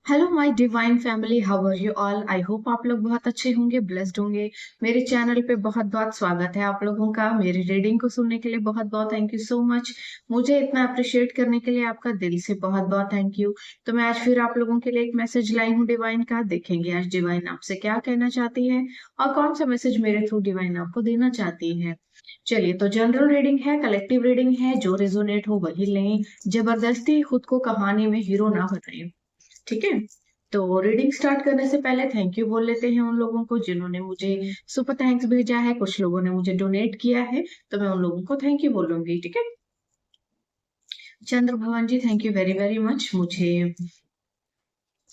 Hello my divine family, how are you all. I hope आप लोग बहुत अच्छे होंगे, ब्लेस्ड होंगे। मेरे चैनल पे बहुत बहुत स्वागत है आप लोगों का। मेरी रीडिंग को सुनने के लिए बहुत बहुत थैंक यू सो मच। मुझे इतना अप्रिशिएट करने के लिए आपका दिल से बहुत बहुत थैंक यू। तो मैं आज फिर आप लोगों के लिए एक मैसेज लाई हूँ डिवाइन का। देखेंगे आज डिवाइन आपसे क्या कहना चाहती है और कौन सा मैसेज मेरे थ्रू डिवाइन आपको देना चाहती है। चलिए, तो जनरल रीडिंग है, कलेक्टिव रीडिंग है, जो रेजोनेट हो वही लें। जबरदस्ती खुद को कहानी में हीरो ना बनाएं, ठीक है। तो रीडिंग स्टार्ट करने से पहले थैंक यू बोल लेते हैं उन लोगों को जिन्होंने मुझे सुपर थैंक्स भेजा है। कुछ लोगों ने मुझे डोनेट किया है, तो मैं उन लोगों को थैंक यू बोलूंगी, ठीक है। Chandra Bhavan ji, thank you very very much मुझे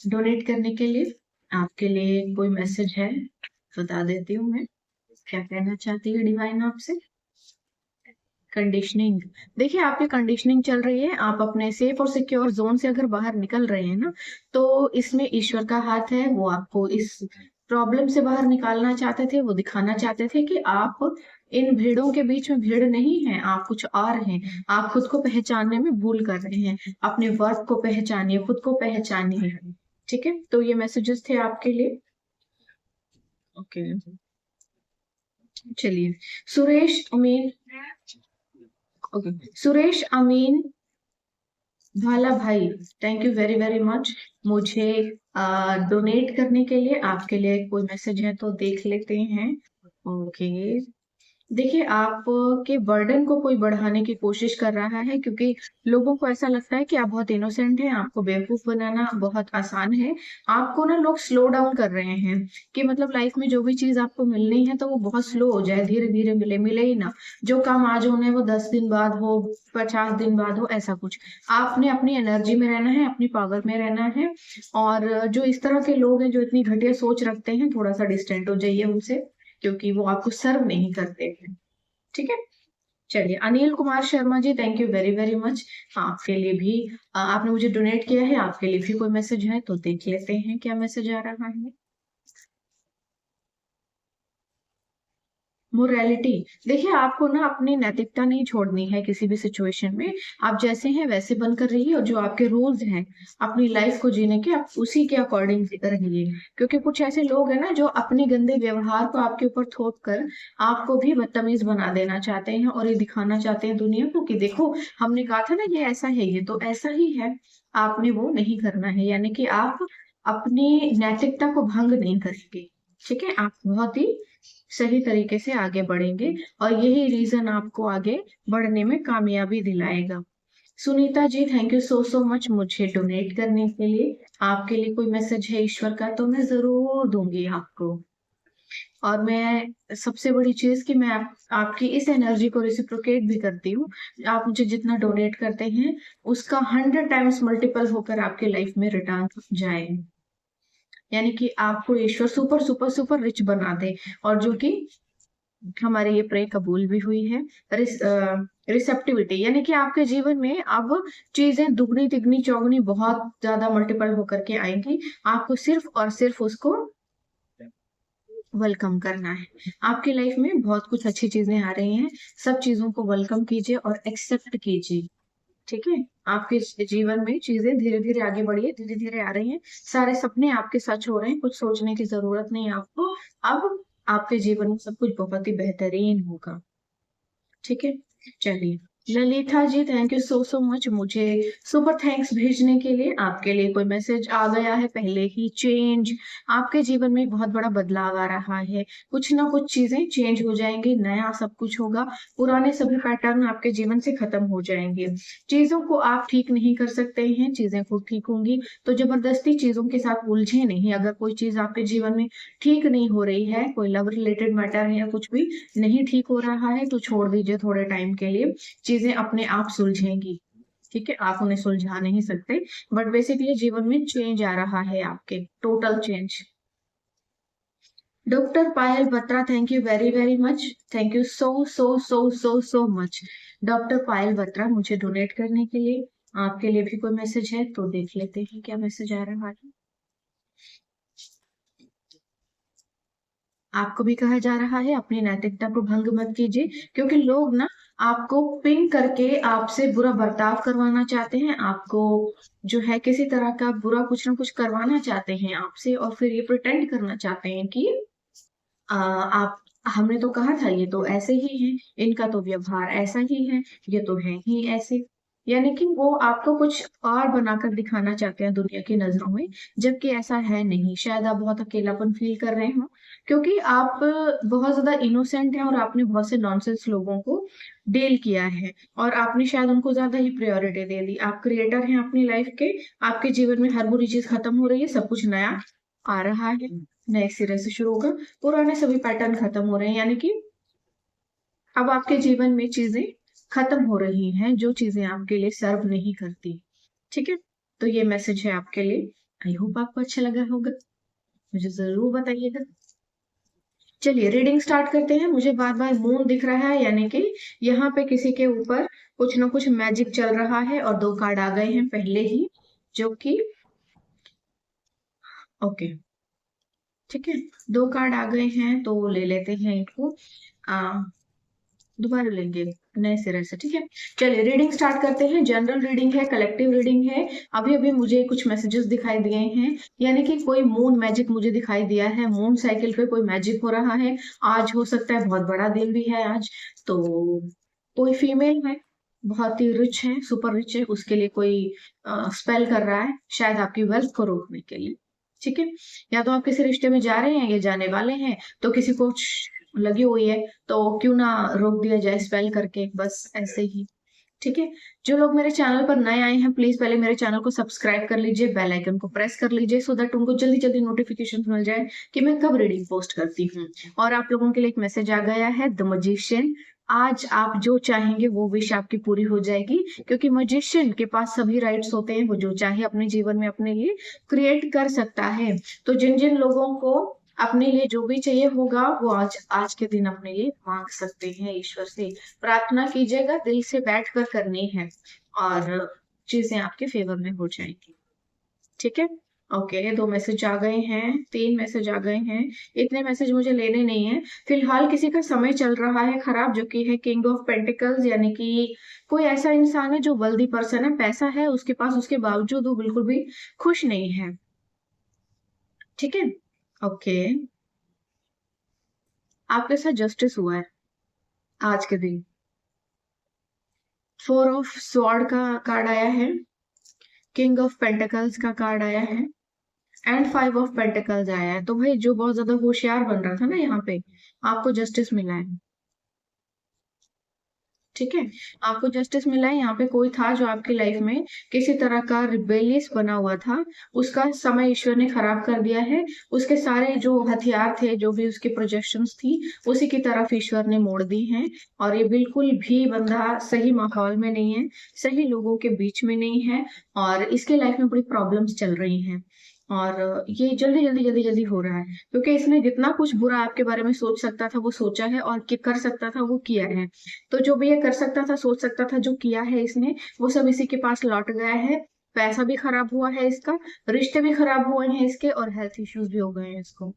डोनेट करने के लिए। आपके लिए कोई मैसेज है, बता देती हूँ मैं क्या कहना चाहती है डिवाइन आपसे। कंडीशनिंग, देखिए आपकी कंडीशनिंग चल रही है। आप अपने सेफ और सिक्योर जोन से अगर बाहर निकल रहे हैं ना, तो इसमें ईश्वर का हाथ है। वो आपको इस प्रॉब्लम से बाहर निकालना चाहते थे। वो दिखाना चाहते थे कि आप इन भीड़ों के बीच में भीड़ नहीं है, आप कुछ और हैं। आप खुद को पहचानने में भूल कर रहे हैं। अपने वर्थ को पहचानिए, खुद को पहचानिए, ठीक है। तो ये मैसेजेस थे आपके लिए। ओके, चलिए। सुरेश अमीन, ओके, सुरेश अमीन भाला भाई, thank you very very much मुझे डोनेट करने के लिए। आपके लिए कोई मैसेज है तो देख लेते हैं। ओके, देखिए आपके बर्डन को कोई बढ़ाने की कोशिश कर रहा है, क्योंकि लोगों को ऐसा लगता है कि आप बहुत इनोसेंट हैं, आपको बेवकूफ बनाना बहुत आसान है। आपको ना लोग स्लो डाउन कर रहे हैं कि मतलब लाइफ में जो भी चीज आपको मिलनी है तो वो बहुत स्लो हो जाए, धीरे धीरे मिले, मिले ही ना। जो काम आज होना है वो 10 दिन बाद हो, 50 दिन बाद हो, ऐसा कुछ। आपने अपनी एनर्जी में रहना है, अपनी पावर में रहना है। और जो इस तरह के लोग हैं जो इतनी घटिया सोच रखते हैं, थोड़ा सा डिस्टेंट हो जाइए उनसे, क्योंकि वो आपको सर्व नहीं करते हैं, ठीक है। चलिए, Anil Kumar Sharma ji, thank you very very much. आपके लिए भी आपने मुझे डोनेट किया है, आपके लिए भी कोई मैसेज है तो देख लेते हैं क्या मैसेज आ रहा है। मोरालिटी, देखिए आपको ना अपनी नैतिकता नहीं छोड़नी है किसी भी सिचुएशन में। आप जैसे हैं वैसे बनकर रहिए, और जो आपके रूल्स हैं अपनी लाइफ को जीने के, आप उसी के अकॉर्डिंग रहिए। क्योंकि कुछ ऐसे लोग हैं ना जो अपने गंदे व्यवहार को आपके ऊपर थोप कर आपको भी बदतमीज बना देना चाहते हैं, और ये दिखाना चाहते हैं दुनिया को कि देखो, हमने कहा था ना ये ऐसा है, ये तो ऐसा ही है। आपने वो नहीं करना है, यानी कि आप अपनी नैतिकता को भंग नहीं करेंगे, ठीक है। आप बहुत ही सही तरीके से आगे बढ़ेंगे, और यही रीजन आपको आगे बढ़ने में कामयाबी दिलाएगा। Sunita ji, thank you so so much मुझे डोनेट करने के लिए। आपके लिए कोई मैसेज है ईश्वर का तो मैं जरूर दूंगी आपको। और मैं सबसे बड़ी चीज कि मैं आपकी इस एनर्जी को रेसिप्रोकेट भी करती हूँ। आप मुझे जितना डोनेट करते हैं उसका 100 टाइम्स मल्टीपल होकर आपके लाइफ में रिटर्न जाए, यानी कि आपको ईश्वर सुपर सुपर सुपर रिच बना दे। और जो कि हमारे ये प्रे कबूल भी हुई है। रिसेप्टिविटी, यानी कि आपके जीवन में अब चीजें दुगनी तिगनी चौगनी बहुत ज्यादा मल्टीपल होकर के आएंगी। आपको सिर्फ और सिर्फ उसको वेलकम करना है। आपकी लाइफ में बहुत कुछ अच्छी चीजें आ रही हैं, सब चीजों को वेलकम कीजिए और एक्सेप्ट कीजिए, ठीक है। आपके जीवन में चीजें धीरे धीरे आगे बढ़िए, धीरे धीरे आ रही हैं। सारे सपने आपके सच हो रहे हैं, कुछ सोचने की जरूरत नहीं है आपको। अब आपके जीवन में सब कुछ बहुत ही बेहतरीन होगा, ठीक है। चलिए, Lalita ji, thank you so so much मुझे सुपर थैंक्स भेजने के लिए। आपके लिए कोई मैसेज आ गया है पहले ही। चेंज, आपके जीवन में बहुत बड़ा बदलाव आ रहा है। कुछ ना कुछ चीजें चेंज हो जाएंगी, नया सब कुछ होगा। पुराने सभी पैटर्न आपके जीवन से खत्म हो जाएंगे। चीजों को आप ठीक नहीं कर सकते हैं, चीजें खुद ठीक होंगी। तो जबरदस्ती चीजों के साथ उलझे नहीं। अगर कोई चीज आपके जीवन में ठीक नहीं हो रही है, कोई लव रिलेटेड मैटर है या कुछ भी नहीं ठीक हो रहा है, तो छोड़ दीजिए थोड़े टाइम के लिए। चीजें अपने आप सुलझेंगी, ठीक है। आप उन्हें सुलझा नहीं सकते, बट बेसिकली जीवन में चेंज आ रहा है आपके, total change. Doctor Payal Batra, thank you very very much. Thank you so so so so so much doctor Payal Batra मुझे डोनेट करने के लिए। आपके लिए भी कोई मैसेज है तो देख लेते हैं क्या मैसेज आ रहा है। आपको भी कहा जा रहा है अपनी नैतिकता को भंग मत कीजिए, क्योंकि लोग ना आपको पिन करके आपसे बुरा बर्ताव करवाना चाहते हैं, आपको जो है किसी तरह का बुरा कुछ ना कुछ करवाना चाहते हैं आपसे, और फिर ये प्रिटेंड करना चाहते हैं कि आप हमने तो कहा था ये तो ऐसे ही है, इनका तो व्यवहार ऐसा ही है, ये तो है ही ऐसे। यानी कि वो आपको कुछ और बनाकर दिखाना चाहते हैं दुनिया की नजरों में, जबकि ऐसा है नहीं। शायद आप बहुत अकेलापन फील कर रहे हो, क्योंकि आप बहुत ज्यादा इनोसेंट हैं और आपने बहुत से नॉनसेंस लोगों को डील किया है, और आपने शायद उनको ज्यादा ही प्रायोरिटी दे दी। आप क्रिएटर हैं अपनी लाइफ के, आपके जीवन में हर बुरी चीज खत्म हो रही है, सब कुछ नया आ रहा है, नए सिरे से शुरू होगा, पुराने सभी पैटर्न खत्म हो रहे हैं। यानी कि अब आपके जीवन में चीजें खत्म हो रही हैं, जो चीजें आपके लिए सर्व नहीं करती। ठीक है, तो ये मैसेज है आपके लिए। आई होप आपको अच्छा लगा होगा, मुझे जरूर बताइएगा। चलिए रीडिंग स्टार्ट करते हैं। मुझे बार बार मून दिख रहा है, यानी कि यहाँ पे किसी के ऊपर कुछ ना कुछ मैजिक चल रहा है, और 2 कार्ड आ गए हैं पहले ही, जो कि ओके, ठीक है, 2 कार्ड आ गए हैं तो ले लेते हैं इनको। दोबारा लेंगे नए सिरे से, ठीक है। चलिए रीडिंग स्टार्ट करते हैं। जनरल रीडिंग है, कलेक्टिव रीडिंग है। अभी अभी मुझे कुछ मैसेजेस दिखाई दिए हैं, यानी कि कोई मून मैजिक मुझे दिखाई दिया है, मून साइकिल पे कोई मैजिक हो रहा है। आज हो सकता है, बहुत बड़ा दिन भी है आज, तो कोई फीमेल है, बहुत ही रिच है, सुपर रिच है, उसके लिए कोई स्पेल कर रहा है, शायद आपकी वेल्थ को रोकने के लिए। ठीक है, या तो आप किसी रिश्ते में जा रहे हैं या जाने वाले हैं, तो किसी को लगी हुई है, तो क्यों ना रोक दिया जाए स्पेल करके, बस ऐसे ही। ठीक है, जो लोग मेरे चैनल पर नए आए हैं, प्लीज पहले मेरे चैनल को सब्सक्राइब कर लीजिए, बेल आइकन को प्रेस कर लीजिए, सो दैट उनको जल्दी जल्दी नोटिफिकेशन मिल जाए कि मैं कब रीडिंग पोस्ट करती हूँ। और आप लोगों के लिए एक मैसेज आ गया है, द मजिशियन। आज आप जो चाहेंगे वो विश आपकी पूरी हो जाएगी, क्योंकि मजिशियन के पास सभी राइट्स होते हैं, वो जो चाहे अपने जीवन में अपने लिए क्रिएट कर सकता है। तो जिन जिन लोगों को अपने लिए जो भी चाहिए होगा, वो आज आज के दिन अपने लिए मांग सकते हैं, ईश्वर से प्रार्थना कीजिएगा, दिल से बैठ कर करनी है, और चीजें आपके फेवर में हो जाएंगी। ठीक है, ओके, 2 मैसेज आ गए हैं, 3 मैसेज आ गए हैं। इतने मैसेज मुझे लेने नहीं है फिलहाल। किसी का समय चल रहा है खराब, जो कि है किंग ऑफ पेंटिकल्स, यानी कि कोई ऐसा इंसान है जो वेल्दी पर्सन है, पैसा है उसके पास, उसके बावजूद वो बिल्कुल भी खुश नहीं है। ठीक है, ओके, आपके साथ जस्टिस हुआ है आज के दिन। 4 ऑफ स्वॉर्ड का कार्ड आया है, किंग ऑफ पेंटिकल्स का कार्ड आया है, एंड 5 ऑफ पेंटिकल्स आया है। तो भाई जो बहुत ज्यादा होशियार बन रहा था ना, यहाँ पे आपको जस्टिस मिला है। ठीक है, आपको जस्टिस मिला है। यहाँ पे कोई था जो आपकी लाइफ में किसी तरह का रिबेलियस बना हुआ था, उसका समय ईश्वर ने खराब कर दिया है। उसके सारे जो हथियार थे, जो भी उसकी प्रोजेक्शंस थी, उसी की तरफ ईश्वर ने मोड़ दी हैं। और ये बिल्कुल भी बंदा सही माहौल में नहीं है, सही लोगों के बीच में नहीं है, और इसके लाइफ में बड़ी प्रॉब्लम्स चल रही हैं। और ये जल्दी जल्दी जल्दी जल्दी हो रहा है, क्योंकि इसने जितना कुछ बुरा आपके बारे में सोच सकता था वो सोचा है, और कर सकता था वो किया है। तो जो भी ये कर सकता था, सोच सकता था, जो किया है इसने, वो सब इसी के पास लौट गया है। पैसा भी खराब हुआ है इसका, रिश्ते भी खराब हुए हैं इसके, और हेल्थ इश्यूज भी हो गए हैं इसको।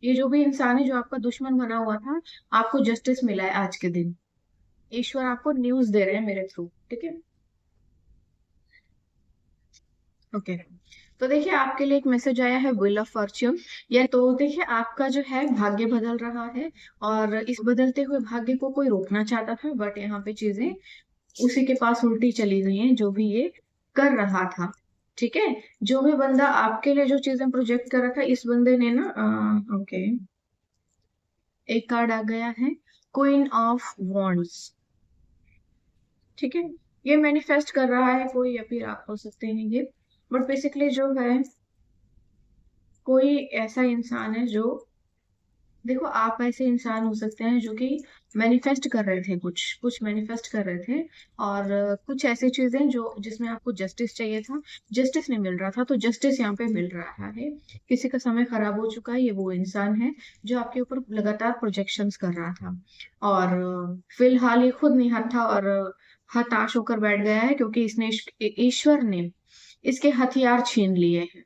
ये जो भी इंसान है जो आपका दुश्मन बना हुआ था, आपको जस्टिस मिला है आज के दिन। ईश्वर आपको न्यूज दे रहे हैं मेरे थ्रू। ठीक है, ओके, तो देखिए आपके लिए एक मैसेज आया है, व्हील ऑफ फॉर्च्यून। या तो देखिए आपका जो है भाग्य बदल रहा है, और इस बदलते हुए भाग्य को कोई रोकना चाहता था, बट यहाँ पे चीजें उसी के पास उल्टी चली गई हैं, जो भी ये कर रहा था। ठीक है, जो भी बंदा आपके लिए जो चीजें प्रोजेक्ट कर रहा था, इस बंदे ने ना ओके, एक कार्ड आ गया है, क्वीन ऑफ वॉन्ड्स। ठीक है, ये मैनिफेस्ट कर रहा है कोई, या फिर आप हो सकते हैं ये, बट बेसिकली जो है कोई ऐसा इंसान है जो, देखो आप ऐसे इंसान हो सकते हैं जो कि मैनिफेस्ट कर रहे थे, कुछ कुछ मैनिफेस्ट कर रहे थे, और कुछ ऐसी चीजें जो जिसमें आपको जस्टिस चाहिए था, जस्टिस नहीं मिल रहा था, तो जस्टिस यहाँ पे मिल रहा है। किसी का समय खराब हो चुका है, ये वो इंसान है जो आपके ऊपर लगातार प्रोजेक्शंस कर रहा था, और फिलहाल ये खुद निहत्था था, और हताश होकर बैठ गया है, क्योंकि इसने ईश्वर ने इसके हथियार छीन लिए हैं।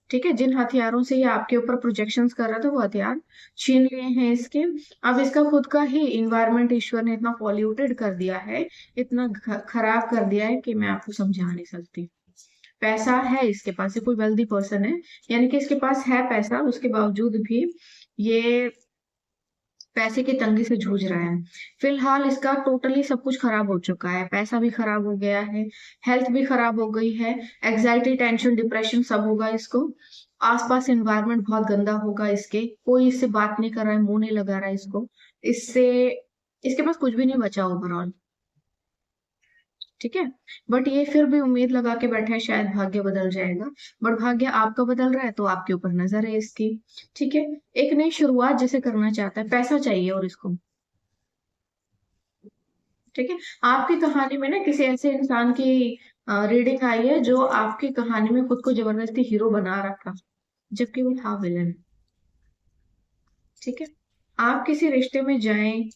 ठीक है, जिन हथियारों से ये आपके ऊपर प्रोजेक्शंस कर रहा था वो हथियार छीन लिए हैं इसके। अब इसका खुद का ही इन्वायरमेंट ईश्वर ने इतना पॉल्यूटेड कर दिया है, इतना खराब कर दिया है कि मैं आपको समझा नहीं सकती। पैसा है इसके पास, ये कोई वेल्दी पर्सन है, यानी कि इसके पास है पैसा, उसके बावजूद भी ये पैसे की तंगी से जूझ रहा है। फिलहाल इसका टोटली सब कुछ खराब हो चुका है, पैसा भी खराब हो गया है, हेल्थ भी खराब हो गई है, एग्जाइटी, टेंशन, डिप्रेशन सब होगा इसको। आसपास एनवायरनमेंट बहुत गंदा होगा इसके, कोई इससे बात नहीं कर रहा है, मुंह नहीं लगा रहा है इसको, इससे इसके पास कुछ भी नहीं बचा ओवरऑल। ठीक है, बट ये फिर भी उम्मीद लगा के बैठा है शायद भाग्य बदल जाएगा। बट भाग्य आपका बदल रहा है तो आपके ऊपर नजर है इसकी। ठीक है, एक नई शुरुआत जैसे करना चाहता है, पैसा चाहिए और इसको। ठीक है, आपकी कहानी में ना किसी ऐसे इंसान की रीडिंग आई है जो आपकी कहानी में खुद को जबरदस्ती हीरो बना रखा, जबकि वो था विलन। ठीक है, आप किसी रिश्ते में जाएं,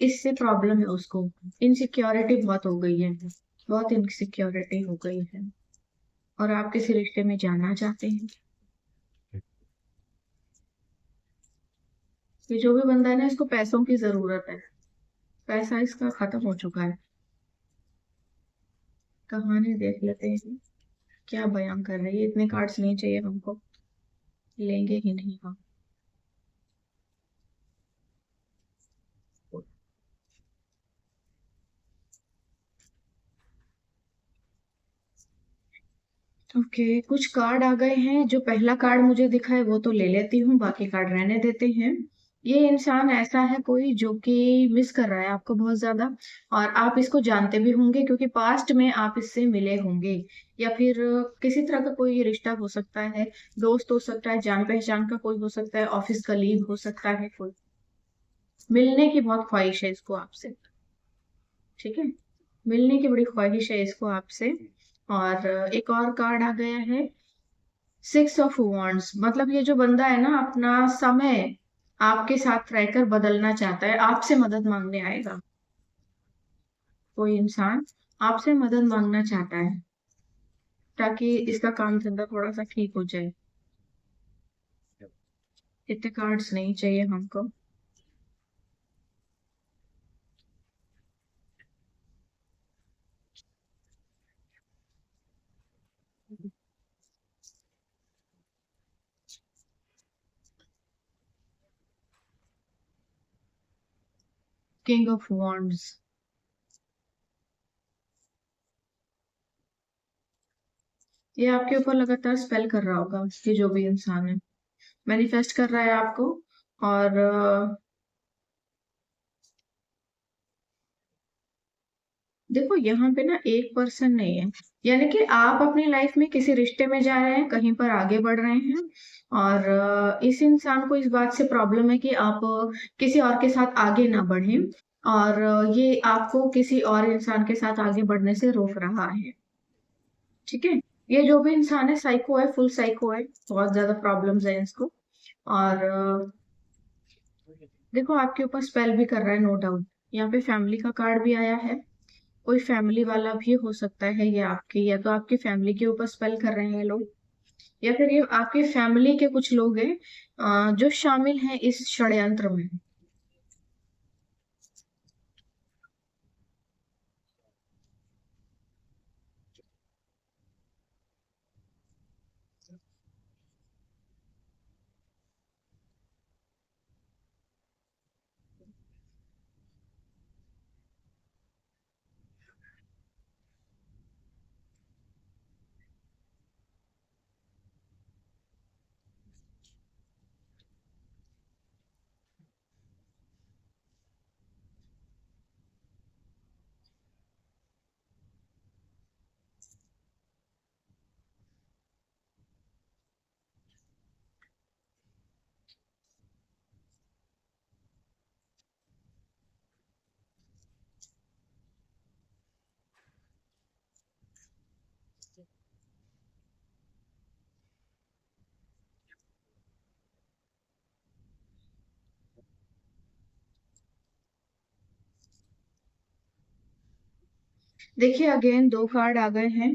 इससे प्रॉब्लम है उसको, इनसिक्योरिटी बहुत हो गई है, बहुत इनसिक्योरिटी हो गई है, और आप किसी रिश्ते में जाना चाहते हैं। ये जो भी बंदा है ना, इसको पैसों की जरूरत है, पैसा इसका खत्म हो चुका है। कहानी देख लेते हैं क्या बयां कर रही है। इतने कार्ड्स नहीं चाहिए हमको, लेंगे ही नहीं हम। ओके, कुछ कार्ड आ गए हैं। जो पहला कार्ड मुझे दिखा है वो तो ले लेती हूँ, बाकी कार्ड रहने देते हैं। ये इंसान ऐसा है कोई जो कि मिस कर रहा है आपको बहुत ज्यादा, और आप इसको जानते भी होंगे क्योंकि पास्ट में आप इससे मिले होंगे, या फिर किसी तरह का कोई रिश्ता हो सकता है, दोस्त हो सकता है, जान पहचान का कोई हो सकता है, ऑफिस कलीग हो सकता है कोई। मिलने की बहुत ख्वाहिश है इसको आपसे। ठीक है, मिलने की बड़ी ख्वाहिश है इसको आपसे। और एक और कार्ड आ गया है, 6 ऑफ वॉन्ड्स। मतलब ये जो बंदा है ना, अपना समय आपके साथ रहकर बदलना चाहता है, आपसे मदद मांगने आएगा। कोई इंसान आपसे मदद मांगना चाहता है ताकि इसका काम धंधा थोड़ा सा ठीक हो जाए। इतने कार्ड्स नहीं चाहिए हमको। King of wands. ये आपके ऊपर लगातार स्पेल कर रहा होगा, ये जो भी इंसान है मैनिफेस्ट कर रहा है आपको। और देखो यहाँ पे ना एक पर्सन नहीं है, यानी कि आप अपनी लाइफ में किसी रिश्ते में जा रहे हैं, कहीं पर आगे बढ़ रहे हैं, और इस इंसान को इस बात से प्रॉब्लम है कि आप किसी और के साथ आगे ना बढ़े, और ये आपको किसी और इंसान के साथ आगे बढ़ने से रोक रहा है। ठीक है, ये जो भी इंसान है साइको है, फुल साइको है, बहुत ज्यादा प्रॉब्लम्स है इसको। और देखो आपके ऊपर स्पेल भी कर रहा है, नो डाउट। यहाँ पे फैमिली का कार्ड भी आया है, कोई फैमिली वाला भी हो सकता है ये आपके, या तो आपकी फैमिली के ऊपर स्पेल कर रहे हैं लोग, या फिर ये आपके फैमिली के कुछ लोग हैं जो शामिल हैं इस षड्यंत्र में। देखिए अगेन 2 कार्ड आ गए हैं,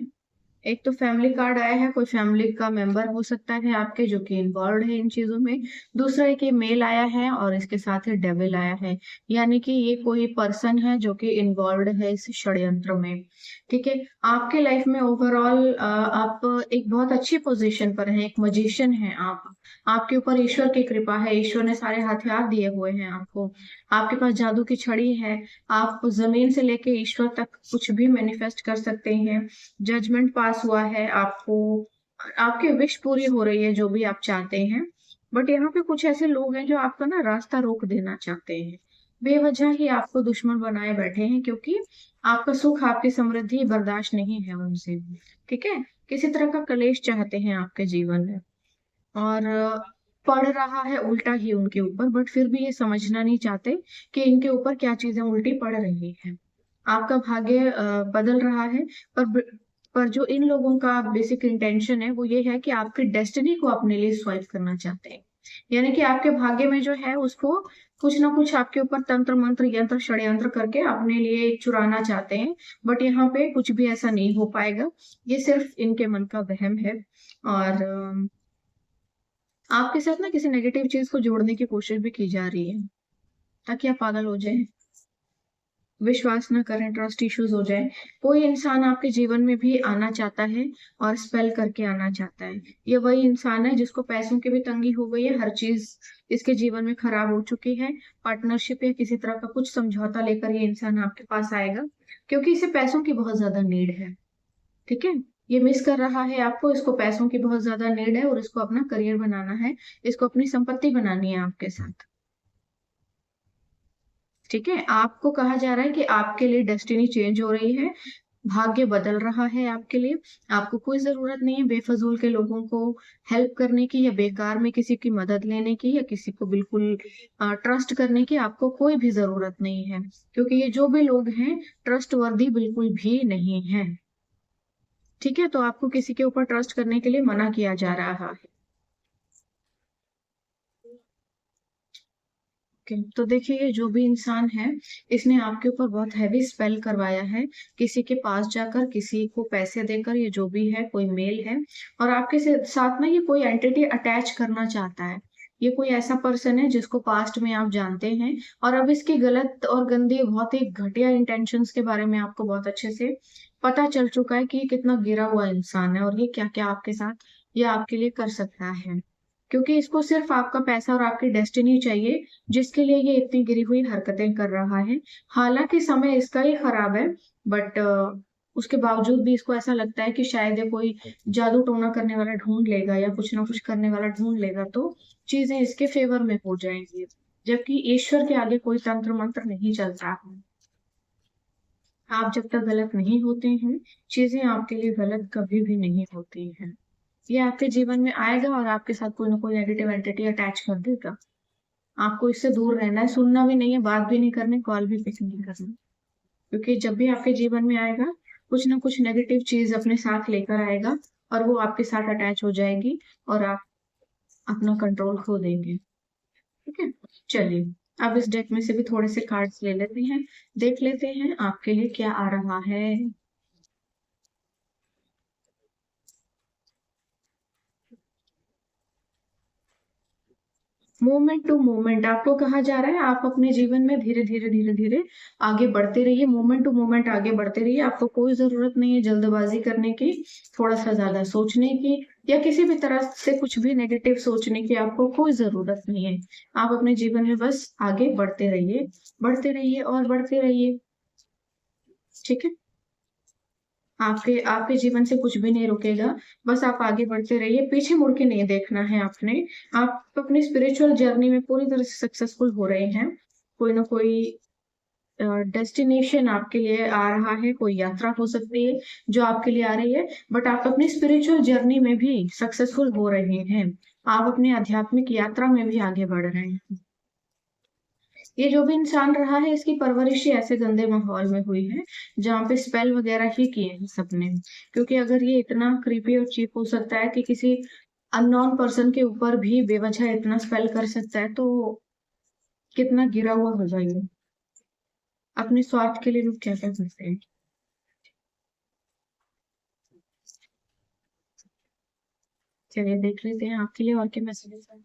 एक तो फैमिली कार्ड आया है, कोई फैमिली का मेंबर हो सकता है आपके जो कि इन्वॉल्व है इन चीजों में। दूसरा एक ये मेल आया है और इसके साथ ही डेविल आया है, यानी कि ये कोई पर्सन है जो कि इन्वॉल्व है इस षड्यंत्र में। ठीक है, आपके लाइफ में ओवरऑल आप एक बहुत अच्छी पोजीशन पर हैं, एक मजिशियन है आप। आपके ऊपर ईश्वर की कृपा है, ईश्वर ने सारे हथियार दिए हुए हैं आपको। आपके पास जादू की छड़ी है, आप जमीन से लेके ईश्वर तक कुछ भी मैनिफेस्ट कर सकते हैं। जजमेंट पास हुआ है आपको, आपकी विश पूरी हो रही है जो भी आप चाहते हैं। बट यहाँ पे कुछ ऐसे लोग हैं जो आपका ना रास्ता रोक देना चाहते हैं, बेवजह ही आपको दुश्मन बनाए बैठे हैं, क्योंकि आपका सुख आपकी समृद्धि बर्दाश्त नहीं है उनसे। ठीक है, किसी तरह का कलेश चाहते हैं आपके जीवन में, और पड़ रहा है उल्टा ही उनके ऊपर, बट फिर भी ये समझना नहीं चाहते कि इनके ऊपर क्या चीजें उल्टी पड़ रही है। आपका भाग्य बदल रहा है, पर पर जो इन लोगों का बेसिक इंटेंशन है वो ये है कि आपकी डेस्टिनी को अपने लिए स्वाइप करना चाहते हैं। यानी कि आपके भाग्य में जो है उसको कुछ ना कुछ आपके ऊपर तंत्र मंत्र यंत्र षड्यंत्र करके अपने लिए चुराना चाहते हैं। बट यहाँ पे कुछ भी ऐसा नहीं हो पाएगा, ये सिर्फ इनके मन का वहम है। और आपके साथ ना किसी नेगेटिव चीज को जोड़ने की कोशिश भी की जा रही है, ताकि आप पागल हो जाए, विश्वास न करें, ट्रस्ट इश्यूज हो जाए। कोई इंसान आपके जीवन में भी आना चाहता है और स्पेल करके आना चाहता है। ये वही इंसान है जिसको पैसों की भी तंगी हो गई है, हर चीज इसके जीवन में खराब हो चुकी है। पार्टनरशिप या किसी तरह का कुछ समझौता लेकर ये इंसान आपके पास आएगा, क्योंकि इसे पैसों की बहुत ज्यादा नीड है। ठीक है, ये मिस कर रहा है आपको, इसको पैसों की बहुत ज्यादा नीड है और इसको अपना करियर बनाना है, इसको अपनी संपत्ति बनानी है आपके साथ। ठीक है, आपको कहा जा रहा है कि आपके लिए डेस्टिनी चेंज हो रही है, भाग्य बदल रहा है आपके लिए। आपको कोई जरूरत नहीं है बेफजूल के लोगों को हेल्प करने की, या बेकार में किसी की मदद लेने की, या किसी को बिल्कुल ट्रस्ट करने की आपको कोई भी जरूरत नहीं है, क्योंकि ये जो भी लोग हैं ट्रस्ट वर्दी बिल्कुल भी नहीं है। ठीक है, तो आपको किसी के ऊपर ट्रस्ट करने के लिए मना किया जा रहा है। ओके, तो देखिए ये जो भी इंसान है, इसने आपके ऊपर बहुत हैवी स्पेल करवाया है, किसी के पास जाकर, किसी को पैसे देकर, ये जो भी है कोई मेल है। और आपके साथ ना ये कोई एंटिटी अटैच करना चाहता है। ये कोई ऐसा पर्सन है जिसको पास्ट में आप जानते हैं, और अब इसकी गलत और गंदी बहुत ही घटिया इंटेंशंस के बारे में आपको बहुत अच्छे से पता चल चुका है कि ये कितना गिरा हुआ इंसान है और ये क्या क्या आपके साथ ये आपके लिए कर सकता है। क्योंकि इसको सिर्फ आपका पैसा और आपकी डेस्टिनी चाहिए, जिसके लिए ये इतनी गिरी हुई हरकतें कर रहा है। हालांकि समय इसका ही खराब है, बट उसके बावजूद भी इसको ऐसा लगता है कि शायद ये कोई जादू टोना करने वाला ढूंढ लेगा या कुछ ना कुछ करने वाला ढूंढ लेगा, तो चीजें इसके फेवर में हो जाएंगी। जबकि ईश्वर के आगे कोई तंत्र मंत्र नहीं चलता है। आप जब तक गलत नहीं होते हैं, चीजें आपके लिए गलत कभी भी नहीं होती हैं। ये आपके जीवन में आएगा और आपके साथ कोई ना कोई नेगेटिव एंटिटी अटैच कर देगा। आपको इससे दूर रहना है, सुनना भी नहीं है, बात भी नहीं करनी, कॉल भी पिक नहीं करना। क्योंकि जब भी आपके जीवन में आएगा, कुछ ना कुछ नेगेटिव चीज अपने साथ लेकर आएगा, और वो आपके साथ अटैच हो जाएगी और आप अपना कंट्रोल खो देंगे। ठीक है, चलिए अब इस डेक में से भी थोड़े से कार्ड्स ले लेते हैं, देख लेते हैं आपके लिए क्या आ रहा है। मोमेंट टू मोमेंट आपको कहा जा रहा है, आप अपने जीवन में धीरे धीरे धीरे धीरे आगे बढ़ते रहिए, मोमेंट टू मोमेंट आगे बढ़ते रहिए। आपको कोई जरूरत नहीं है जल्दबाजी करने की, थोड़ा सा ज्यादा सोचने की, या किसी भी तरह से कुछ भी नेगेटिव सोचने की आपको कोई जरूरत नहीं है। आप अपने जीवन में बस आगे बढ़ते रहिए, बढ़ते रहिए और बढ़ते रहिए। ठीक है, आपके आपके जीवन से कुछ भी नहीं रुकेगा, बस आप आगे बढ़ते रहिए, पीछे मुड़ के नहीं देखना है आपने। आप अपनी स्पिरिचुअल जर्नी में पूरी तरह से सक्सेसफुल हो रहे हैं। कोई ना कोई डेस्टिनेशन आपके लिए आ रहा है, कोई यात्रा हो सकती है जो आपके लिए आ रही है, बट आप अपनी स्पिरिचुअल जर्नी में भी सक्सेसफुल हो रहे हैं। आप अपनी आध्यात्मिक यात्रा में भी आगे बढ़ रहे हैं। ये जो भी इंसान रहा है, इसकी परवरिश ही ऐसे गंदे माहौल में हुई है जहाँ पे स्पेल वगैरह ही किए हैं सबने। क्योंकि अगर ये इतना क्रीपी और चीप हो सकता है कि किसी अननोन पर्सन के ऊपर भी बेवजह इतना स्पेल कर सकता है, तो कितना गिरा हुआ होगा ये। अपने स्वार्थ के लिए लोग क्या क्या करते हैं। चलिए देख लेते हैं आपके लिए और क्या मैसेजेस हैं।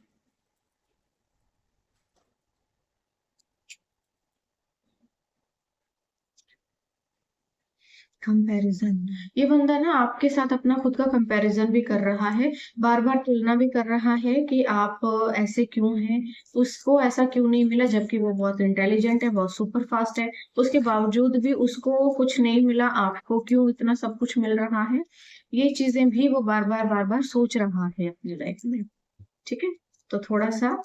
कंपैरिजन, ये बंदा ना आपके साथ अपना खुद का कंपैरिजन भी कर रहा है, बार बार तुलना भी कर रहा है कि आप ऐसे क्यों हैं, उसको ऐसा क्यों नहीं मिला, जबकि वो बहुत इंटेलिजेंट है, बहुत सुपर फास्ट है, उसके बावजूद भी उसको कुछ नहीं मिला, आपको क्यों इतना सब कुछ मिल रहा है। ये चीजें भी वो बार बार सोच रहा है अपनी लाइफ में। ठीक है, तो थोड़ा सा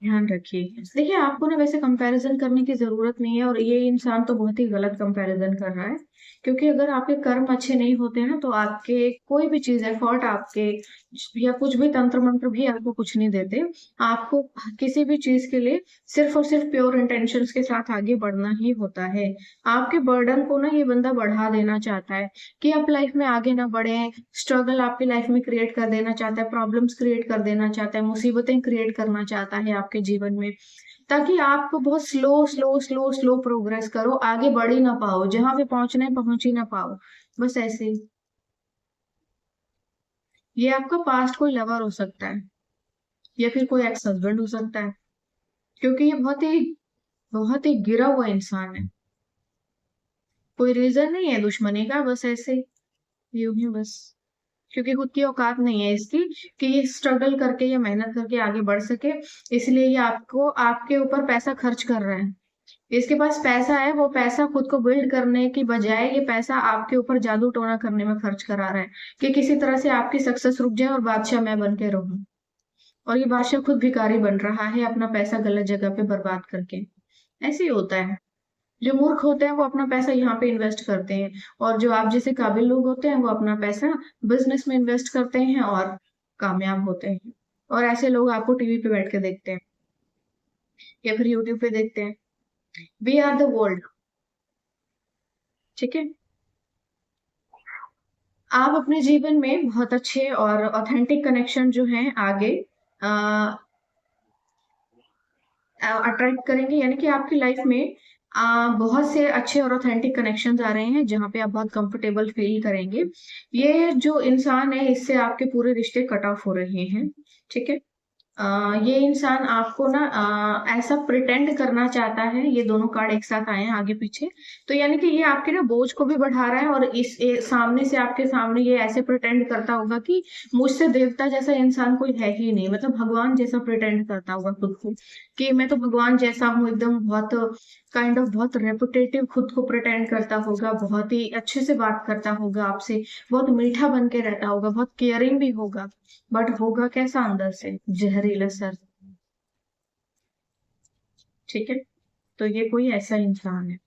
ध्यान रखिए। देखिए, आपको ना वैसे कंपैरिजन करने की ज़रूरत नहीं है, और ये इंसान तो बहुत ही गलत कंपैरिजन कर रहा है। क्योंकि अगर आपके कर्म अच्छे नहीं होते हैं ना, तो आपके कोई भी चीज़ एफर्ट आपके या कुछ भी तंत्र-मंत्र भी आपको कुछ नहीं देते। आपको किसी भी चीज़ के लिए सिर्फ़ और सिर्फ़ प्योर इंटेंशंस के साथ आगे बढ़ना ही होता है। आपके बर्डन को ना ये बंदा बढ़ा देना चाहता है कि आप लाइफ़ में आगे ना बढ़ें, स्ट्रगल आपकी लाइफ़ में क्रिएट कर देना चाहता है, प्रॉब्लम्स क्रिएट कर देना चाहता है, मुसीबतें क्रिएट करना चाहता है आपके जीवन में, ताकि आप बहुत स्लो प्रोग्रेस करो, आगे बढ़ ही ना पाओ, जहाँ पे पहुँचना है पहुँच ही ना पाओ। बस ऐसे ही। ये आपका पास्ट कोई लवर हो सकता है, या फिर कोई एक्स हस्बैंड हो सकता है, क्योंकि ये बहुत ही गिरा हुआ इंसान है। कोई रीज़न नहीं है दुश्मनी का, बस ऐसे यूँ ही बस। क्योंकि खुद की औकात नहीं है इसकी कि ये स्ट्रगल करके या मेहनत करके आगे बढ़ सके, इसलिए ये आपको आपके ऊपर पैसा खर्च कर रहा है। इसके पास पैसा है, वो पैसा खुद को बिल्ड करने की बजाय ये पैसा आपके ऊपर जादू टोना करने में खर्च करा रहा है, कि किसी तरह से आपकी सक्सेस रुक जाए और बादशाह मैं बन के रहूं। और ये बादशाह खुद भिखारी बन रहा है अपना पैसा गलत जगह पे बर्बाद करके। ऐसे ही होता है। जो मूर्ख होते हैं वो अपना पैसा यहाँ पे इन्वेस्ट करते हैं, और जो आप जैसे काबिल लोग होते हैं वो अपना पैसा बिजनेस में इन्वेस्ट करते हैं और कामयाब होते हैं। और ऐसे लोग आपको टीवी पे बैठ के देखते हैं या फिर यूट्यूब पे देखते हैं। We are the world. ठीक है, आप अपने जीवन में बहुत अच्छे और ऑथेंटिक कनेक्शन जो हैं आगे अट्रैक्ट करेंगे, यानी कि आपकी लाइफ में बहुत से अच्छे और ऑथेंटिक कनेक्शंस आ रहे हैं जहाँ पे आप बहुत कंफर्टेबल फील करेंगे। ये जो इंसान है इससे आपके पूरे रिश्ते कट ऑफ हो रहे हैं। ठीक है, ये इंसान आपको ना ऐसा प्रिटेंड करना चाहता है, ये दोनों कार्ड एक साथ आए हैं आगे पीछे, तो यानी कि ये आपके ना बोझ को भी बढ़ा रहा है, और सामने से आपके सामने ये ऐसे प्रिटेंड करता होगा कि मुझसे देवता जैसा इंसान कोई है ही नहीं, मतलब भगवान जैसा प्रिटेंड करता होगा खुद को कि मैं तो भगवान जैसा हूँ, एकदम बहुत काइंड ऑफ बहुत रेपुटेटिव खुद को प्रिटेंड करता होगा, बहुत ही अच्छे से बात करता होगा आपसे, बहुत मीठा बन के रहता होगा, बहुत केयरिंग भी होगा, बट होगा कैसा अंदर से, जहरीला सर। ठीक है, तो ये कोई ऐसा इंसान है।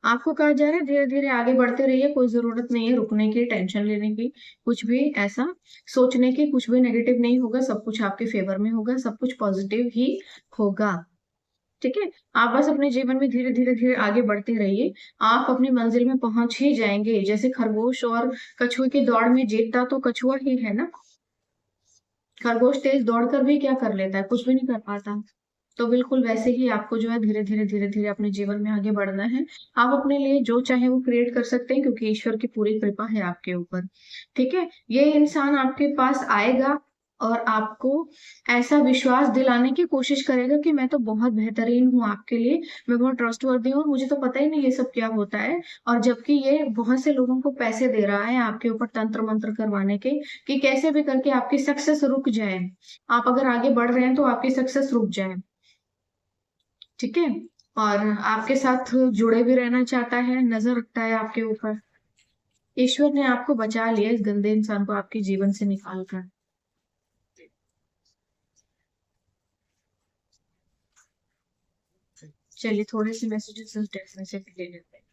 आपको कहा जा रहा है धीरे धीरे आगे बढ़ते रहिए, कोई जरूरत नहीं है रुकने की, टेंशन लेने की, कुछ भी ऐसा सोचने की, कुछ भी नेगेटिव नहीं होगा, सब कुछ आपके फेवर में होगा, सब कुछ पॉजिटिव ही होगा। ठीक है, आप बस अपने जीवन में धीरे धीरे धीरे आगे बढ़ते रहिए, आप अपनी मंजिल में पहुंच ही जाएंगे। जैसे खरगोश और कछुए की दौड़ में जीतता तो कछुआ ही है ना। खरगोश तेज दौड़कर भी क्या कर लेता है, कुछ भी नहीं कर पाता। तो बिल्कुल वैसे ही आपको जो है धीरे धीरे अपने जीवन में आगे बढ़ना है। आप अपने लिए जो चाहे वो क्रिएट कर सकते हैं, क्योंकि ईश्वर की पूरी कृपा है आपके ऊपर। ठीक है, ये इंसान आपके पास आएगा और आपको ऐसा विश्वास दिलाने की कोशिश करेगा कि मैं तो बहुत बेहतरीन हूँ आपके लिए, मैं बहुत ट्रस्टवर्दी हूँ, मुझे तो पता ही नहीं ये सब क्या होता है। और जबकि ये बहुत से लोगों को पैसे दे रहा है आपके ऊपर तंत्र मंत्र करवाने के, कि कैसे भी करके आपकी सक्सेस रुक जाए, आप अगर आगे बढ़ रहे हैं तो आपकी सक्सेस रुक जाए। ठीक है, और आपके साथ जुड़े भी रहना चाहता है, नजर रखता है आपके ऊपर। ईश्वर ने आपको बचा लिया इस गंदे इंसान को आपके जीवन से निकाल कर। चलिए थोड़े से मैसेजेस इस टेक्स्ट में से भी ले लेते हैं।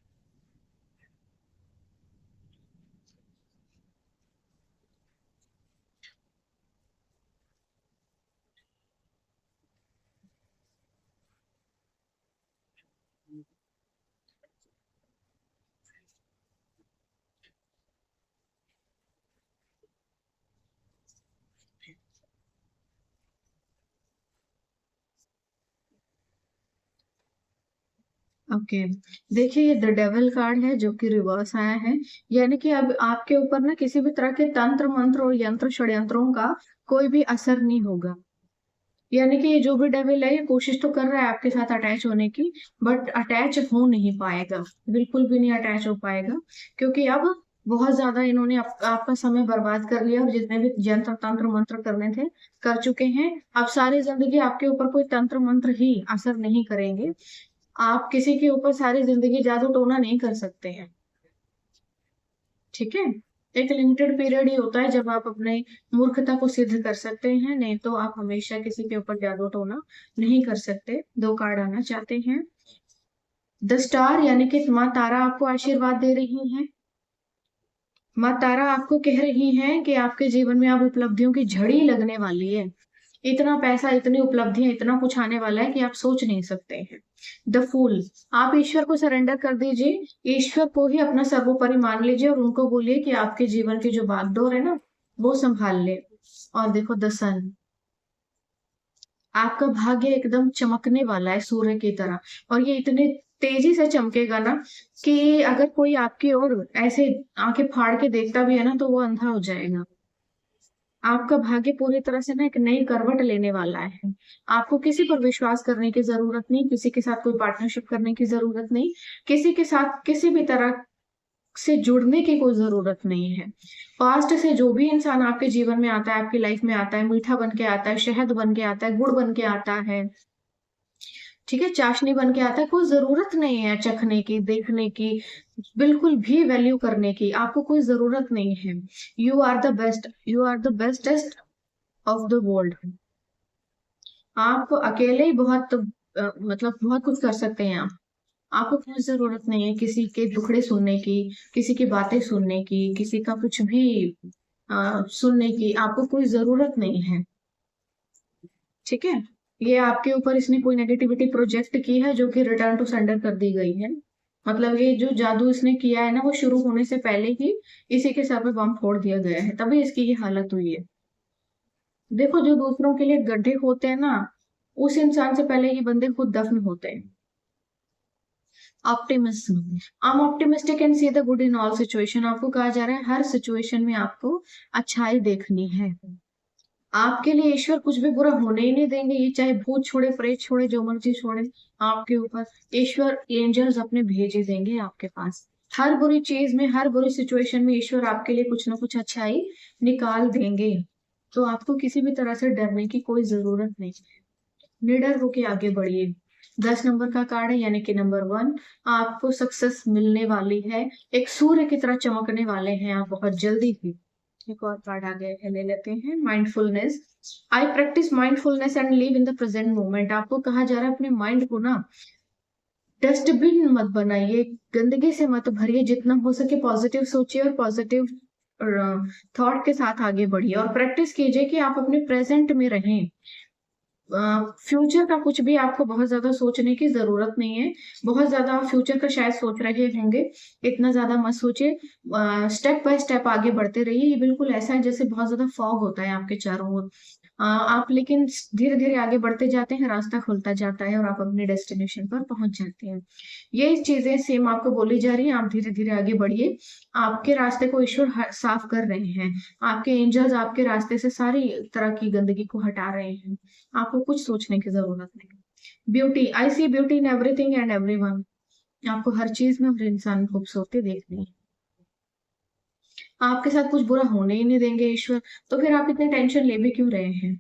ओके, देखिए ये द डेविल कार्ड है जो कि रिवर्स आया है। यानी कि अब आपके ऊपर ना किसी भी तरह के तंत्र मंत्र और यंत्र षड्यंत्रों का कोई भी असर नहीं होगा। यानी कि ये जो भी डेविल है ये कोशिश तो कर रहा है आपके साथ अटैच होने की, बट अटैच हो नहीं पाएगा, बिल्कुल भी नहीं अटैच हो पाएगा। क्योंकि अब बहुत ज्यादा इन्होंने आपका समय बर्बाद कर लिया और जितने भी यंत्र तंत्र मंत्र करने थे कर चुके हैं। अब सारी जिंदगी आपके ऊपर कोई तंत्र मंत्र ही असर नहीं करेंगे। आप किसी के ऊपर सारी जिंदगी जादू टोना नहीं कर सकते हैं। ठीक है, एक लिमिटेड पीरियड ही होता है जब आप अपने मूर्खता को सिद्ध कर सकते हैं, नहीं तो आप हमेशा किसी के ऊपर जादू टोना नहीं कर सकते। दो कार्ड आना चाहते हैं। द स्टार, यानी कि माँ तारा आपको आशीर्वाद दे रही हैं। माँ तारा आपको कह रही हैं कि आपके जीवन में अब उपलब्धियों की झड़ी लगने वाली है। इतना पैसा, इतनी उपलब्धियां, इतना कुछ आने वाला है कि आप सोच नहीं सकते हैं। द फूल, आप ईश्वर को सरेंडर कर दीजिए, ईश्वर को ही अपना सर्वोपरि मान लीजिए और उनको बोलिए कि आपके जीवन की जो बागडोर है ना वो संभाल ले। और देखो द सन, आपका भाग्य एकदम चमकने वाला है सूर्य की तरह, और ये इतने तेजी से चमकेगा ना कि अगर कोई आपकी ओर ऐसे आंखें फाड़ के देखता भी है ना तो वो अंधा हो जाएगा। आपका भाग्य पूरी तरह से ना एक नई करवट लेने वाला है। आपको किसी पर विश्वास करने की जरूरत नहीं, किसी के साथ कोई पार्टनरशिप करने की जरूरत नहीं, किसी के साथ किसी भी तरह से जुड़ने की कोई जरूरत नहीं है। पास्ट से जो भी इंसान आपके जीवन में आता है, आपकी लाइफ में आता है, मीठा बन के आता है, शहद बन के आता है, गुड़ बन के आता है, ठीक है, चाशनी बन के आता है, कोई जरूरत नहीं है चखने की, देखने की, बिल्कुल भी वैल्यू करने की आपको कोई जरूरत नहीं है। You are the best, you are the bestest of the world. आप अकेले ही बहुत मतलब बहुत कुछ कर सकते हैं आप। आपको कोई जरूरत नहीं है किसी के दुखड़े सुनने की, किसी की बातें सुनने की, किसी का कुछ भी सुनने की आपको कोई जरूरत नहीं है। ठीक है, ये आपके ऊपर इसने कोई नेगेटिविटी प्रोजेक्ट की है जो कि रिटर्न टू सेंडर कर दी गई है। मतलब ये जो जादू इसने किया है ना वो शुरू होने से पहले ही इसी के सर पे बम फोड़ दिया गया है, तभी इसकी ये हालत हुई है। देखो जो दूसरों के लिए गड्ढे होते हैं ना, उस इंसान से पहले ये बंदे खुद दफन होते हैं। Optimism, I am optimistic and see the good in all situation. आपको कहा जा रहा है हर सिचुएशन में आपको अच्छाई देखनी है। आपके लिए ईश्वर कुछ भी बुरा होने ही नहीं देंगे, ये चाहे भूत छोड़े, प्रेत छोड़े, जो मर्जी छोड़े, आपके ऊपर ईश्वर एंजल्स अपने भेजे देंगे आपके पास। हर बुरी चीज में, हर बुरी सिचुएशन में ईश्वर आपके लिए कुछ ना कुछ अच्छाई निकाल देंगे। तो आपको किसी भी तरह से डरने की कोई जरूरत नहीं, निडर होके आगे बढ़िए। 10 नंबर का कार्ड है, यानी कि नंबर 1, आपको सक्सेस मिलने वाली है, एक सूर्य की तरह चमकने वाले हैं आप बहुत जल्दी ही। एक और कार्ड आ गया है, ले लेते हैं। Mindfulness, I practice mindfulness and live in the present moment. आपको कहा जा रहा है अपने माइंड को ना डस्टबिन मत बनाइए, गंदगी से मत भरिए, जितना हो सके पॉजिटिव सोचिए और पॉजिटिव थॉट के साथ आगे बढ़िए और प्रैक्टिस कीजिए कि आप अपने प्रेजेंट में रहें। फ्यूचर का कुछ भी आपको बहुत ज्यादा सोचने की जरूरत नहीं है। बहुत ज्यादा आप फ्यूचर का शायद सोच रहे होंगे, इतना ज्यादा मत सोचिए। स्टेप बाय स्टेप आगे बढ़ते रहिए। ये बिल्कुल ऐसा है जैसे बहुत ज्यादा फॉग होता है आपके चारों ओर। आप लेकिन धीरे धीरे आगे बढ़ते जाते हैं, रास्ता खुलता जाता है और आप अपने डेस्टिनेशन पर पहुंच जाते हैं। ये चीजें सेम आपको बोली जा रही है, आप धीरे धीरे आगे बढ़िए। आपके रास्ते को ईश्वर साफ कर रहे हैं। आपके एंजल्स आपके रास्ते से सारी तरह की गंदगी को हटा रहे हैं। आपको कुछ सोचने की जरूरत नहीं। Beauty, I see beauty in everything and everyone. आपको हर चीज में हर इंसान में खूबसूरती देखनी है। आपके साथ कुछ बुरा होने ही नहीं देंगे ईश्वर, तो फिर आप इतनी टेंशन ले भी क्यों रहे हैं?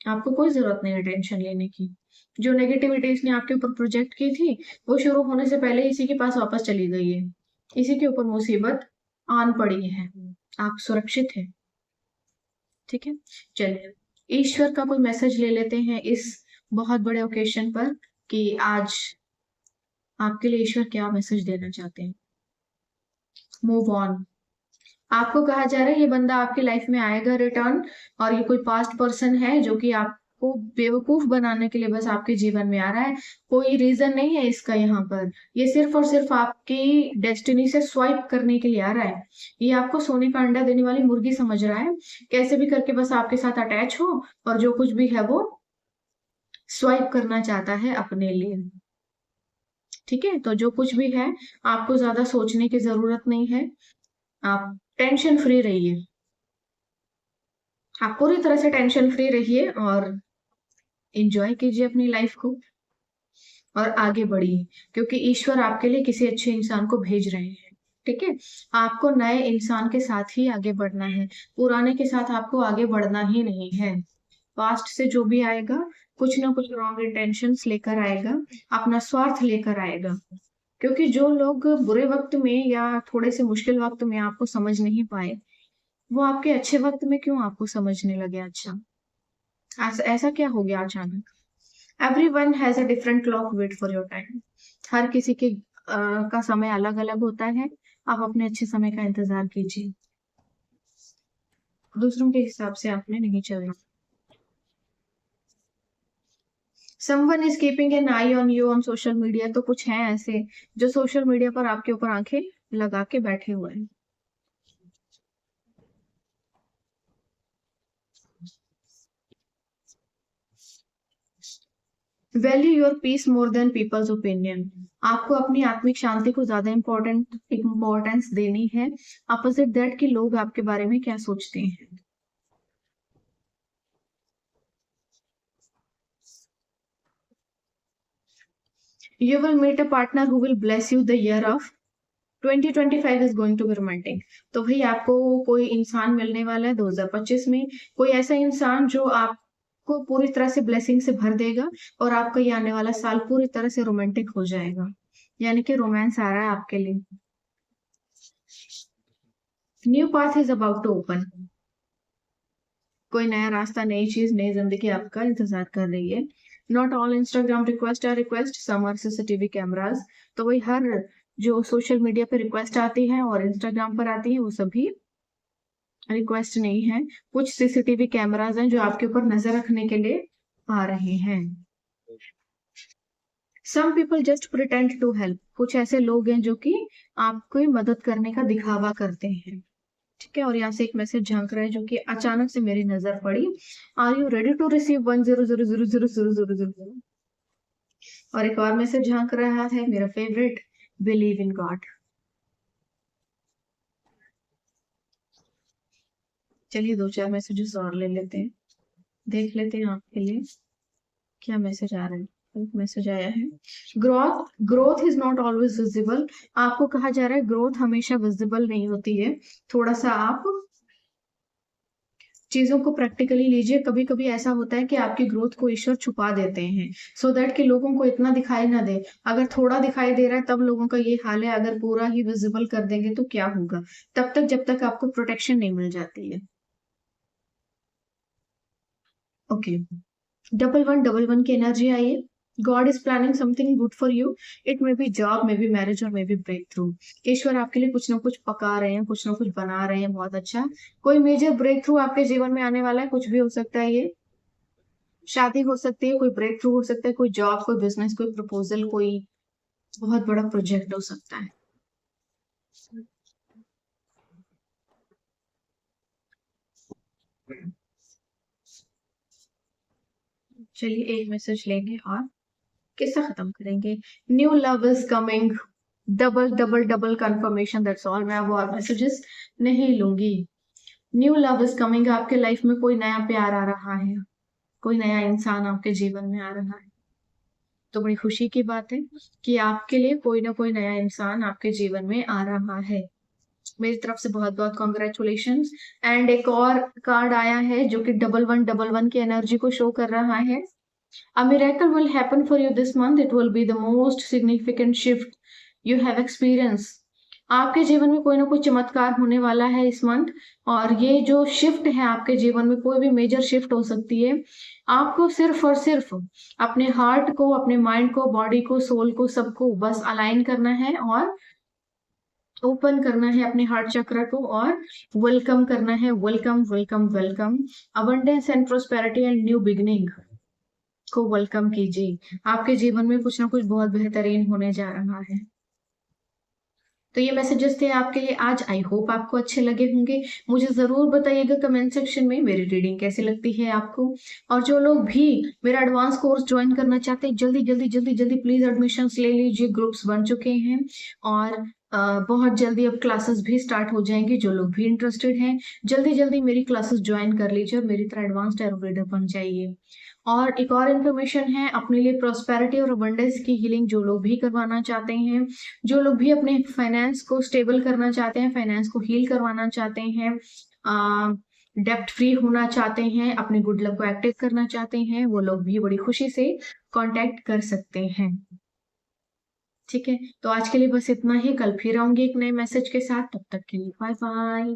आपको कोई जरूरत नहीं है टेंशन लेने की। जो नेगेटिविटी इसने आपके ऊपर प्रोजेक्ट की थी वो शुरू होने से पहले इसी के पास वापस चली गई है। इसी के ऊपर मुसीबत आन पड़ी है, आप सुरक्षित हैं। ठीक है, चलिए ईश्वर का कोई मैसेज ले लेते हैं इस बहुत बड़े ओकेशन पर कि आज आपके लिए ईश्वर क्या मैसेज देना चाहते हैं। Move on. आपको कहा जा रहा है ये बंदा आपकी लाइफ में आएगा रिटर्न, और ये कोई पास्ट पर्सन है जो कि आपको बेवकूफ बनाने के लिए बस आपके जीवन में आ रहा है। कोई रीजन नहीं है इसका यहाँ पर, ये सिर्फ और सिर्फ आपकी डेस्टिनी से स्वाइप करने के लिए आ रहा है। ये आपको सोने का अंडा देने वाली मुर्गी समझ रहा है, कैसे भी करके बस आपके साथ अटैच हो और जो कुछ भी है वो स्वाइप करना चाहता है अपने लिए। ठीक है, तो जो कुछ भी है आपको ज्यादा सोचने की जरूरत नहीं है, आप टेंशन फ्री रहिए, आप पूरी तरह से टेंशन फ्री रहिए और एंजॉय कीजिए अपनी लाइफ को और आगे बढ़िए, क्योंकि ईश्वर आपके लिए किसी अच्छे इंसान को भेज रहे हैं। ठीक है, आपको नए इंसान के साथ ही आगे बढ़ना है, पुराने के साथ आपको आगे बढ़ना ही नहीं है। पास्ट से जो भी आएगा कुछ ना कुछ रॉन्ग इंटेंशंस लेकर आएगा, अपना स्वार्थ लेकर आएगा। क्योंकि जो लोग बुरे वक्त में या थोड़े से मुश्किल वक्त में आपको समझ नहीं पाए, वो आपके अच्छे वक्त में क्यों आपको समझने लगे? अच्छा, ऐसा क्या हो गया अचानक? Everyone has a different clock, wait for your time. हर किसी के का समय अलग अलग होता है, आप अपने अच्छे समय का इंतजार कीजिए, दूसरों के हिसाब से आपने नहीं चलना। Someone is keeping an I on you on social media, तो कुछ हैं ऐसे जो सोशल मीडिया पर आपके ऊपर आंखें लगा के बैठे हुए हैं। Value your peace more than people's opinion, आपको अपनी आत्मिक शांति को ज्यादा इम्पोर्टेंस देनी है, अपोजिट दैट कि लोग आपके बारे में क्या सोचते हैं। You will meet a partner who will bless you the year of 2025 is going to be romantic। तो भाई आपको कोई इंसान मिलने वाला है 2025 में, कोई ऐसा इंसान जो आपको पूरी तरह से ब्लेसिंग से भर देगा और आपका ये आने वाला साल पूरी तरह से रोमांटिक हो जाएगा, यानी कि रोमांस आ रहा है आपके लिए। New path is about to open, कोई नया रास्ता, नई चीज, नई जिंदगी आपका इंतजार कर रही है। Not all Instagram request are request, some are CCTV cameras. तो वही हर जो सोशल मीडिया पे रिक्वेस्ट आती है और इंस्टाग्राम पर आती है वो सभी रिक्वेस्ट नहीं है, कुछ सीसीटीवी कैमराज हैं जो आपके ऊपर नजर रखने के लिए आ रहे हैं। Some people just pretend to help, कुछ ऐसे लोग हैं जो कि आपको मदद करने का दिखावा करते हैं। ठीक है, और यहाँ से एक मैसेज झांक रहा है जो कि अचानक से मेरी नजर पड़ी। Are you ready to receive 10000000? और एक और मैसेज झांक रहा है, मेरा फेवरेट, बिलीव इन गॉड। चलिए 2-4 मैसेजेस और ले लेते हैं, देख लेते हैं आपके लिए क्या मैसेज आ रहा है। एक मैसेज आया है, growth growth is not always visible, आपको कहा जा रहा है ग्रोथ हमेशा विजिबल नहीं होती है, थोड़ा सा आप चीजों को प्रैक्टिकली लीजिए। कभी कभी ऐसा होता है कि आपकी ग्रोथ को ईश्वर छुपा देते हैं, सो दैट कि लोगों को इतना दिखाई ना दे। अगर थोड़ा दिखाई दे रहा है तब लोगों का ये हाल है, अगर पूरा ही विजिबल कर देंगे तो क्या होगा, तब तक जब तक आपको प्रोटेक्शन नहीं मिल जाती है। ओके, 1111 की एनर्जी आई है, God is planning something good for you, it may be job, may be marriage और मे बी ब्रेक थ्रू। ईश्वर आपके लिए कुछ ना कुछ पका रहे हैं, कुछ ना कुछ बना रहे हैं, बहुत अच्छा। कोई मेजर ब्रेक थ्रू आपके जीवन में आने वाला है, कुछ भी हो सकता है, ये शादी हो सकती है, कोई ब्रेक थ्रू हो सकता है, कोई जॉब, कोई बिजनेस, कोई प्रपोजल, कोई बहुत बड़ा प्रोजेक्ट हो सकता है। चलिए एक मैसेज लेंगे और किस्सा खत्म करेंगे। New love is coming, double double double confirmation, that's all. मैं वो और मैसेजेस नहीं लूंगी। न्यू लव इज कमिंग, आपके लाइफ में कोई नया प्यार आ रहा है, कोई नया इंसान आपके जीवन में आ रहा है। तो बड़ी खुशी की बात है कि आपके लिए कोई ना कोई नया इंसान आपके जीवन में आ रहा है। मेरी तरफ से बहुत बहुत कॉन्ग्रेचुलेशन। एंड एक और कार्ड आया है जो कि 1111 की एनर्जी को शो कर रहा है। A miracle will happen for you this month. It will be the most significant shift you have experienced. आपके जीवन में कोई ना कोई चमत्कार होने वाला है इस मंथ, और ये जो शिफ्ट है आपके जीवन में कोई भी मेजर शिफ्ट हो सकती है। आपको सिर्फ और सिर्फ अपने हार्ट को, अपने माइंड को, बॉडी को, सोल को, सबको बस अलाइन करना है और ओपन करना है अपने हार्ट चक्र को और वेलकम करना है। Welcome welcome welcome, abundance and prosperity and new beginning को वेलकम कीजिए। आपके जीवन में कुछ ना कुछ बहुत बेहतरीन होने जा रहा है। तो ये मैसेजेस थे आपके लिए आज। आई होप आपको अच्छे लगे होंगे। मुझे ज़रूर बताइएगा कमेंट सेक्शन में मेरी रीडिंग कैसी लगती है आपको। और जो लोग भी मेरा एडवांस कोर्स ज्वाइन करना चाहते हैं, जल्दी जल्दी जल्दी जल्दी प्लीज़ एडमिशन्स ले लीजिए। ग्रुप्स बन चुके हैं और बहुत जल्दी अब क्लासेस भी स्टार्ट हो जाएंगी। जो लोग भी इंटरेस्टेड हैं, जल्दी जल्दी मेरी क्लासेस ज्वाइन कर लीजिए और मेरी तरह एडवांस टैरो रीडर बन जाइए। और एक और इन्फॉर्मेशन है, अपने लिए प्रॉस्पेरिटी और अबंडेंस की हीलिंग जो लोग भी करवाना चाहते हैं, जो लोग भी अपने फाइनेंस को स्टेबल करना चाहते हैं, फाइनेंस को हील करवाना चाहते हैं, डेप्ट फ्री होना चाहते हैं, अपने गुड लक को एक्टिव करना चाहते हैं, वो लोग भी बड़ी खुशी से कांटेक्ट कर सकते हैं। ठीक है, तो आज के लिए बस इतना ही। कल फिर आऊंगी एक नए मैसेज के साथ। तब तक के लिए बाय बाय।